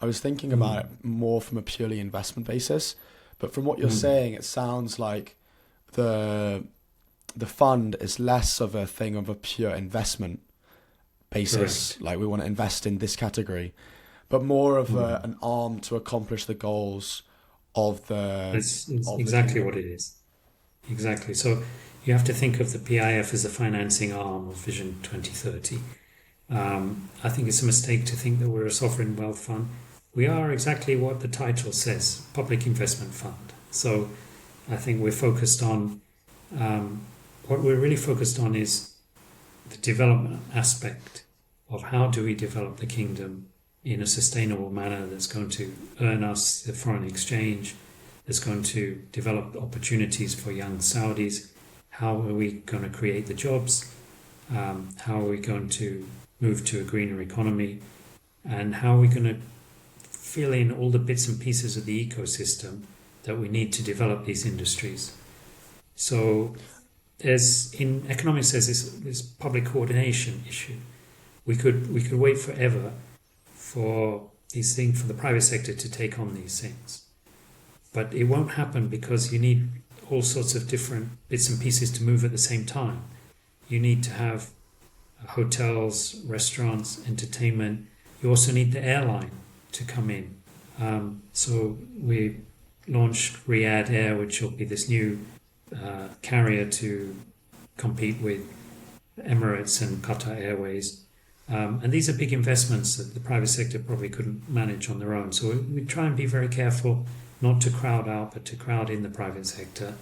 I was thinking about it more from a purely investment basis. But from what you're saying, it sounds like the fund is less of a thing of a pure investment basis. Correct. Like we want to invest in this category, but more of an arm to accomplish the goals of the. It's of the exactly kingdom. what it is. Exactly. So you have to think of the PIF as a financing arm of Vision 2030. I think it's a mistake to think that we're a sovereign wealth fund. We are exactly what the title says, public investment fund. So I think we're focused on, what we're really focused on is the development aspect of how do we develop the kingdom in a sustainable manner that's going to earn us the foreign exchange, that's going to develop opportunities for young Saudis. How are we going to create the jobs? How are we going to move to a greener economy? And how are we going to fill in all the bits and pieces of the ecosystem that we need to develop these industries? So in economics, there's this public coordination issue. We could wait forever for these things, for the private sector to take on these things. But it won't happen because you need all sorts of different bits and pieces to move at the same time. You need to have hotels, restaurants, entertainment. You also need the airline to come in. So we launched Riyadh Air, which will be this new carrier to compete with Emirates and Qatar Airways. And these are big investments that the private sector probably couldn't manage on their own. So we try and be very careful not to crowd out, but to crowd in the private sector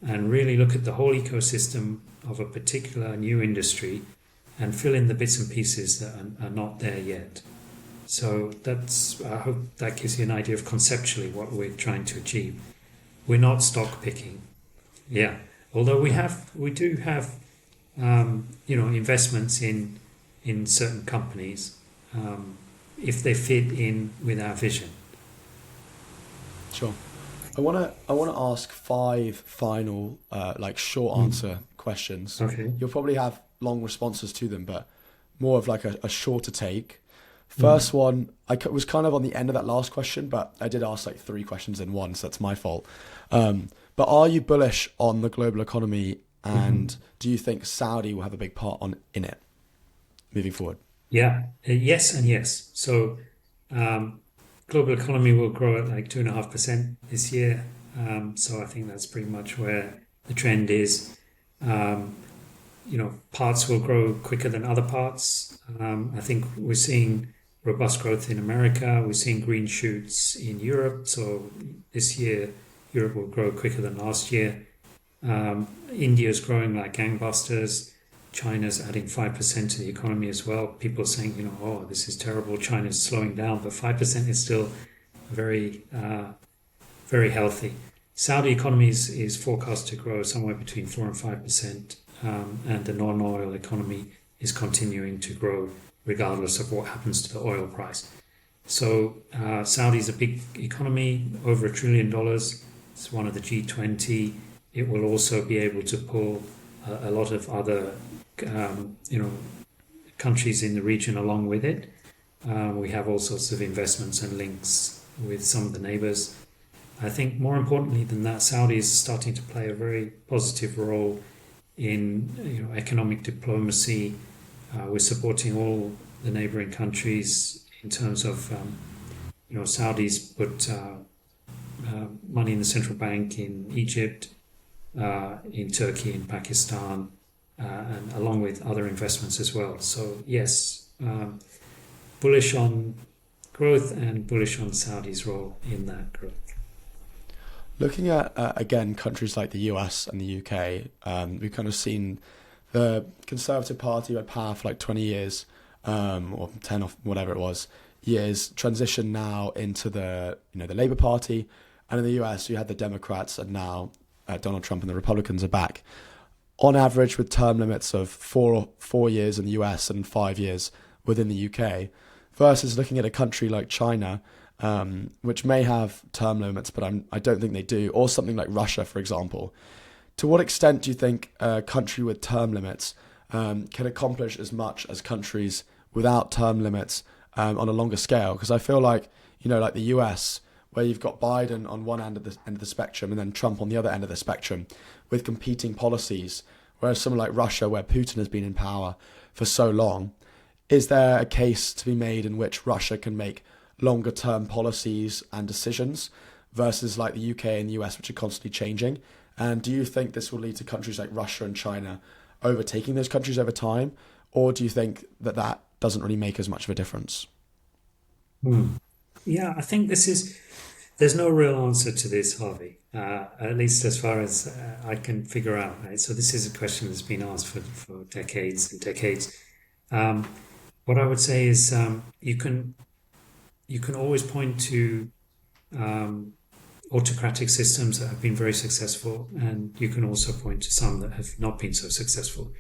and really look at the whole ecosystem of a particular new industry and fill in the bits and pieces that are not there yet. So I hope that gives you an idea of conceptually what we're trying to achieve. We're not stock picking. Yeah. Although we do have investments in certain companies if they fit in with our vision. Sure. I want to ask 5 final short answer questions. Okay. You'll probably have long responses to them, but more of like a shorter take. First one, was kind of on the end of that last question, but I did ask like 3 questions in one, so that's my fault. But are you bullish on the global economy, and do you think Saudi will have a big part in it moving forward? Yeah. Yes and yes. So global economy will grow at like 2.5% this year. So I think that's pretty much where the trend is. Parts will grow quicker than other parts. I think we're seeing robust growth in America. We're seeing green shoots in Europe. So this year, Europe will grow quicker than last year. India's growing like gangbusters. China's adding 5% to the economy as well. People are saying, this is terrible. China's slowing down, but 5% is still very, very healthy. Saudi economy is forecast to grow somewhere between 4 and 5%, and the non-oil economy is continuing to grow regardless of what happens to the oil price. So Saudi is a big economy, over $1 trillion. It's one of the G20. It will also be able to pull a lot of other countries in the region along with it. We have all sorts of investments and links with some of the neighbors. I think more importantly than that, Saudi is starting to play a very positive role in economic diplomacy. We're supporting all the neighboring countries in terms of Saudis put money in the central bank in Egypt, in Turkey, in Pakistan, and along with other investments as well. So yes, bullish on growth and bullish on Saudi's role in that growth. Looking at, again, countries like the US and the UK, we've kind of seen the Conservative Party by power for like 20 years, or 10 or whatever it was, years, transition now into the Labour Party. And in the US, you had the Democrats, and now Donald Trump and the Republicans are back. On average, with term limits of four years in the US and 5 years within the UK, versus looking at a country like China, which may have term limits, but I don't think they do, or something like Russia, for example. To what extent do you think a country with term limits can accomplish as much as countries without term limits on a longer scale? Because I feel like, like the US, where you've got Biden on one end of the spectrum and then Trump on the other end of the spectrum with competing policies, whereas somewhere like Russia, where Putin has been in power for so long, is there a case to be made in which Russia can make longer term policies and decisions versus like the UK and the US, which are constantly changing? And do you think this will lead to countries like Russia and China overtaking those countries over time? Or do you think that doesn't really make as much of a difference? Yeah, I think there's no real answer to this, Harvey, at least as far as I can figure out. Right? So this is a question that's been asked for decades and decades. What I would say is you can always point to autocratic systems that have been very successful, and you can also point to some that have not been so successful.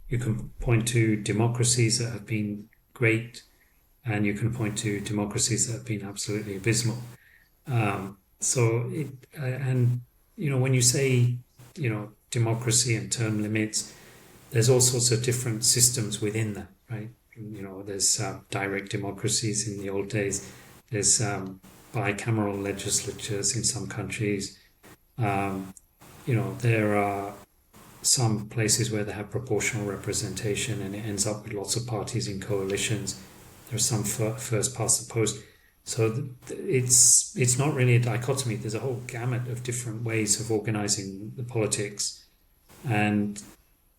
You can point to democracies that have been great, and you can point to democracies that have been absolutely abysmal. When you say, democracy and term limits, there's all sorts of different systems within that, right? There's direct democracies in the old days. There's bicameral legislatures in some countries. There are some places where they have proportional representation and it ends up with lots of parties in coalitions. There's some first past the post. So it's not really a dichotomy. There's a whole gamut of different ways of organizing the politics. And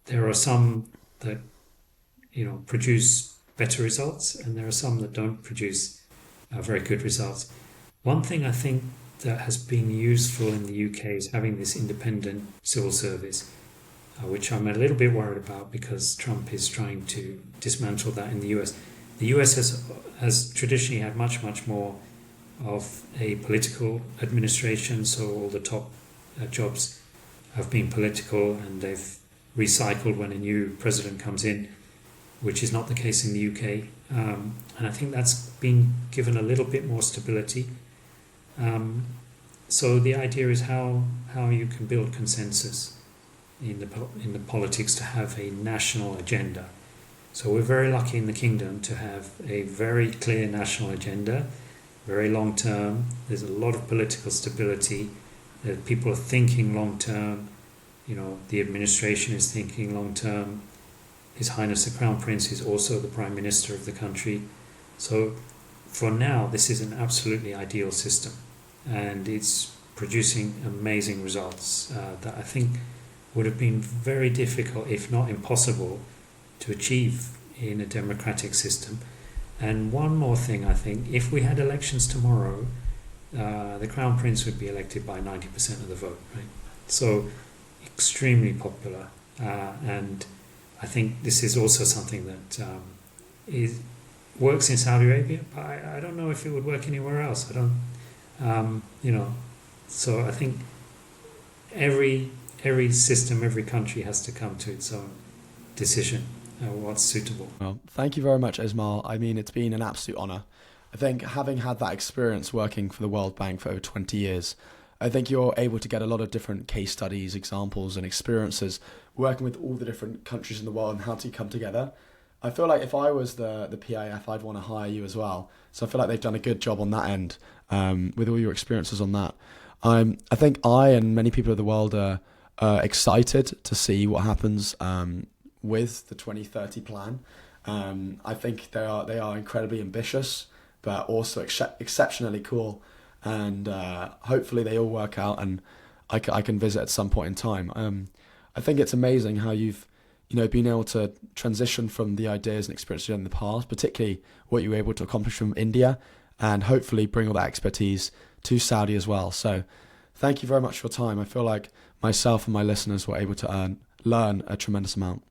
there are some that produce better results, and there are some that don't produce very good results. One thing I think that has been useful in the UK is having this independent civil service, which I'm a little bit worried about because Trump is trying to dismantle that in the US. The US has traditionally had much, much more of a political administration, so all the top jobs have been political, and they've recycled when a new president comes in, which is not the case in the UK. And I think that's been given a little bit more stability. So the idea is how you can build consensus in the politics to have a national agenda. So we're very lucky in the kingdom to have a very clear national agenda, very long term. There's a lot of political stability. That people are thinking long term. The administration is thinking long term. His Highness the Crown Prince is also the Prime Minister of the country. So for now, this is an absolutely ideal system, and it's producing amazing results that I think would have been very difficult, if not impossible, to achieve in a democratic system. And one more thing, I think, if we had elections tomorrow, the Crown Prince would be elected by 90% of the vote, right? So extremely popular, and I think this is also something that works in Saudi Arabia, but I don't know if it would work anywhere else. I don't, So I think every system, every country has to come to its own decision what's suitable. Well, thank you very much, Ismail. I mean, it's been an absolute honour. I think having had that experience working for the World Bank for over 20 years, I think you're able to get a lot of different case studies, examples and experiences working with all the different countries in the world and how to come together. I feel like if I was the PIF, I'd want to hire you as well. So I feel like they've done a good job on that end with all your experiences on that. I think I and many people of the world are excited to see what happens with the 2030 plan. I think they are incredibly ambitious, but also exceptionally cool. And hopefully they all work out, and I can visit at some point in time. I think it's amazing how you've been able to transition from the ideas and experiences in the past, particularly what you were able to accomplish from India, and hopefully bring all that expertise to Saudi as well. So thank you very much for your time. I feel like myself and my listeners were able to learn a tremendous amount.